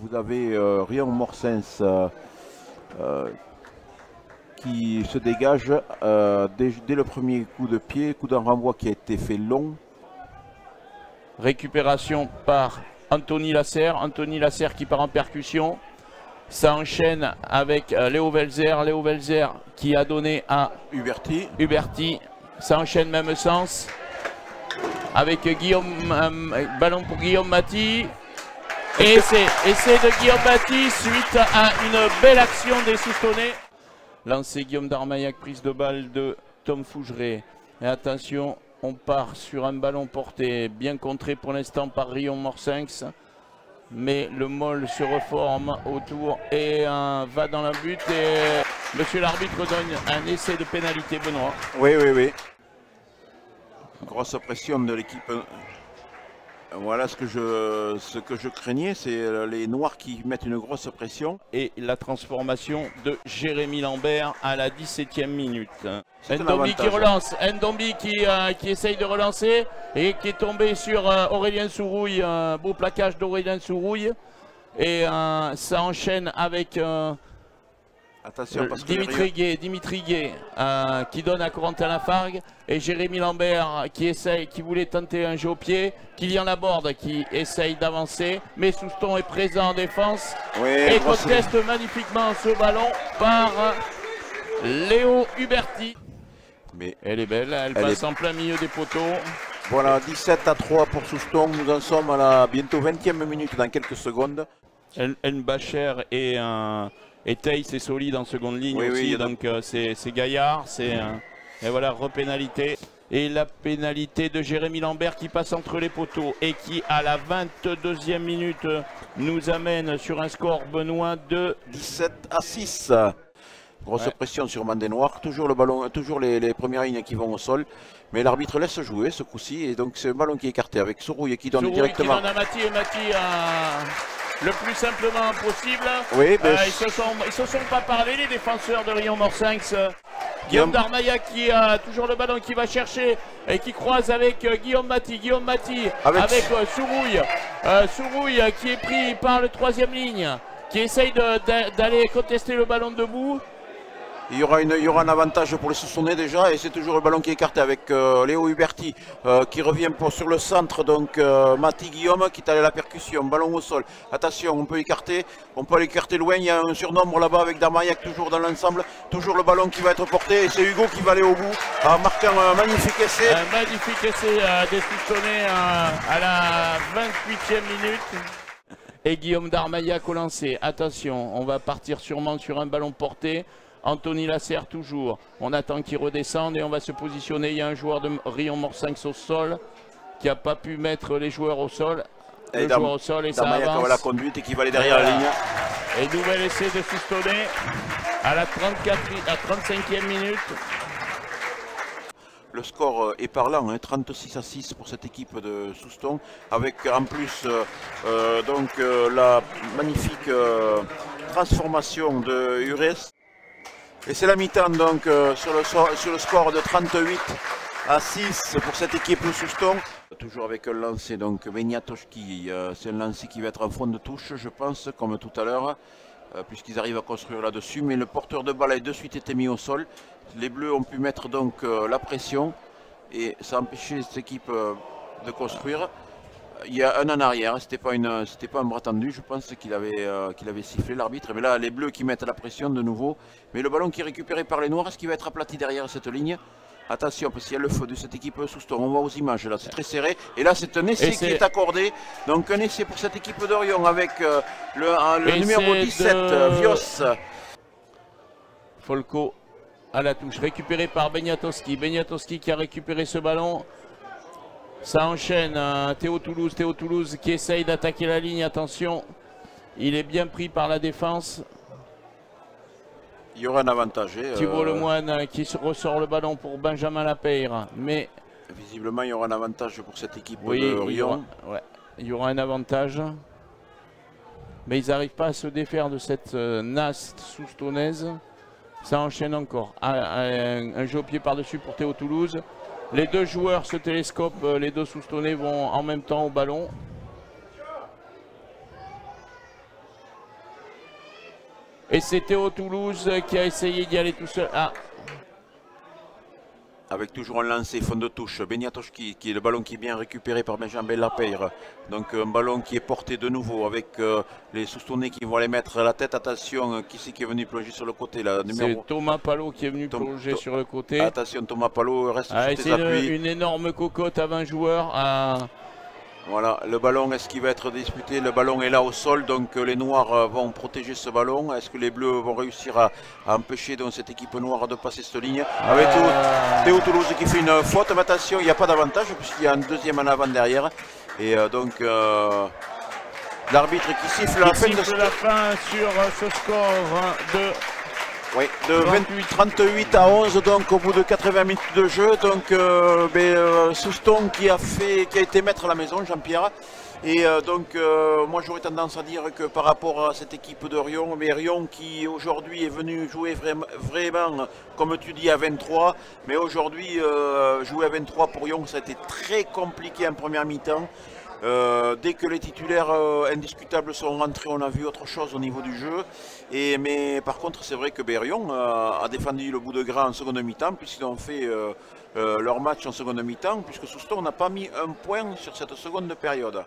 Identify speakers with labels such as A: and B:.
A: vous avez Rion Morsens qui se dégage dès le premier coup de pied, coup d'un renvoi qui a été fait long.
B: Récupération par Anthony Lasserre. Anthony Lasserre qui part en percussion. Ça enchaîne avec Léo Velzer. Léo Velzer qui a donné à Huberti. Ça enchaîne même sens. Avec Guillaume, ballon pour Guillaume Maty. Et essai de Guillaume Maty suite à une belle action des Soustonnais. Lancé Guillaume Darmaillac, prise de balle de Tom Fougeret. Et attention, on part sur un ballon porté, bien contré pour l'instant par Rion Morsens. Mais le Moll se reforme autour et va dans la butte. Et monsieur l'arbitre donne un essai de pénalité, Benoît.
A: Oui. Grosse pression de l'équipe. Voilà ce que je craignais, c'est les Noirs qui mettent une grosse pression.
B: Et la transformation de Jérémy Lambert à la 17e minute. Ndombi qui relance, Ndombi qui essaye de relancer et qui est tombé sur Aurélien Sourouille, beau plaquage d'Aurélien Sourouille. Et ça enchaîne avec
A: attention, parce que
B: Dimitri Gué qui donne à Corentin Lafargue et Jérémy Lambert qui voulait tenter un jeu au pied. Kylian Laborde qui essaye d'avancer, mais Souston est présent en défense et conteste magnifiquement ce ballon par Léo Huberti.
A: Mais
B: elle est belle, elle passe en plein milieu des poteaux.
A: Voilà, 17-3 pour Souston, nous en sommes à la bientôt 20e minute dans quelques secondes.
B: Nbacher et Tay, c'est solide en seconde ligne aussi, donc c'est Gaillard, et voilà, repénalité. Et la pénalité de Jérémy Lambert qui passe entre les poteaux et qui, à la 22e minute, nous amène sur un score, Benoît, de
A: 17-6. Grosse pression sur Mandé Noir, toujours le ballon, toujours les premières lignes qui vont au sol. Mais l'arbitre laisse jouer ce coup-ci, et donc c'est un ballon qui est écarté avec Sourouille qui donne directement.
B: Qui donne à Maty, et Maty le plus simplement possible.
A: Oui,
B: ils se sont pas parlé, les défenseurs de Rion Morsens. Guillaume Darmaillac qui a toujours le ballon qui va chercher et qui croise avec Guillaume Maty. Guillaume Maty avec Sourouille. Sourouille qui est pris par le troisième ligne, qui essaye d'aller contester le ballon debout.
A: Il y aura un avantage pour les Soustonnais déjà, et c'est toujours le ballon qui est écarté avec Léo Huberti qui revient sur le centre, donc Maty Guillaume qui est allé à la percussion, ballon au sol. Attention, on peut l'écarter loin, il y a un surnombre là-bas avec Darmaillac toujours dans l'ensemble, toujours le ballon qui va être porté, et c'est Hugo qui va aller au bout en marquant un magnifique essai.
B: Un magnifique essai des Soustonnais à la 28e minute. Et Guillaume Darmaillac au lancer, attention, on va partir sûrement sur un ballon porté. Anthony Lasserre toujours, on attend qu'il redescende et on va se positionner. Il y a un joueur de Rion Morsens au sol qui n'a pas pu mettre les joueurs au sol. Le joueur au sol et ça avance.
A: Va la conduite et qui va aller derrière la ligne.
B: Et nouvel essai de Soustonnais à la 35e minute.
A: Le score est parlant, 36-6 pour cette équipe de Souston, avec en plus la magnifique transformation de Hurès. Et c'est la mi-temps donc sur le score de 38-6 pour cette équipe de Souston. Toujours avec un lancer donc Beniatoski, c'est un lancer qui va être en fond de touche je pense, comme tout à l'heure, puisqu'ils arrivent à construire là-dessus. Mais le porteur de balle a de suite été mis au sol. Les Bleus ont pu mettre donc la pression et ça a empêché cette équipe de construire. Il y a un en arrière, c'était pas un bras tendu, je pense qu'il avait sifflé l'arbitre. Mais là, les Bleus qui mettent la pression de nouveau. Mais le ballon qui est récupéré par les Noirs, est-ce qu'il va être aplati derrière cette ligne? Attention, parce qu'il y a le feu de cette équipe Souston. On voit aux images, là, c'est très serré. Et là, c'est un essai qui est accordé. Donc, un essai pour cette équipe d'Orion avec le numéro 17, Vios.
B: Folco à la touche, récupéré par Beniatoski. Beniatoski qui a récupéré ce ballon. Ça enchaîne, Théo Toulouse qui essaye d'attaquer la ligne, attention, il est bien pris par la défense.
A: Il y aura un avantage.
B: Thibault Lemoine qui ressort le ballon pour Benjamin Lapeyre, mais...
A: Visiblement il y aura un avantage pour cette équipe de Rion.
B: Il y aura un avantage, mais ils n'arrivent pas à se défaire de cette nasse soustonnaise. Ça enchaîne encore, un jeu au pied par-dessus pour Théo Toulouse. Les deux joueurs se télescopent, les deux Soustonnais vont en même temps au ballon. Et c'est Théo Toulouse qui a essayé d'y aller tout seul. Ah.
A: Avec toujours un lancer fond de touche, Beniatoski, qui est le ballon qui est bien récupéré par Benjamin Lapeyre. Donc un ballon qui est porté de nouveau avec les sous-tournés qui vont aller mettre la tête. Attention, qui c'est qui est venu plonger sur le côté là?
B: C'est Thomas Palot qui est venu plonger sur le côté.
A: Attention, Thomas Palot reste sur tes appuis.
B: Une énorme cocotte à 20 joueurs.
A: Voilà, le ballon, est-ce qu'il va être disputé? Le ballon est là au sol, donc les Noirs vont protéger ce ballon. Est-ce que les Bleus vont réussir à empêcher donc, cette équipe noire de passer cette ligne? Avec Théo Toulouse qui fait une faute, mais attention, il n'y a pas d'avantage puisqu'il y a un deuxième en avant derrière. Et donc l'arbitre qui siffle la fin
B: sur ce score de...
A: Oui, de 38 à 11 donc au bout de 80 minutes de jeu. Donc Soustons qui a été maître à la maison, Jean-Pierre. Et donc moi j'aurais tendance à dire que par rapport à cette équipe de Riom, mais Riom qui aujourd'hui est venu jouer vraiment comme tu dis à 23, mais aujourd'hui jouer à 23 pour Riom ça a été très compliqué en première mi-temps. Dès que les titulaires indiscutables sont rentrés, on a vu autre chose au niveau du jeu. Mais par contre, c'est vrai que Riom a défendu le bout de gras en seconde mi-temps, puisqu'ils ont fait leur match en seconde mi-temps, puisque Soustons n'a pas mis un point sur cette seconde période.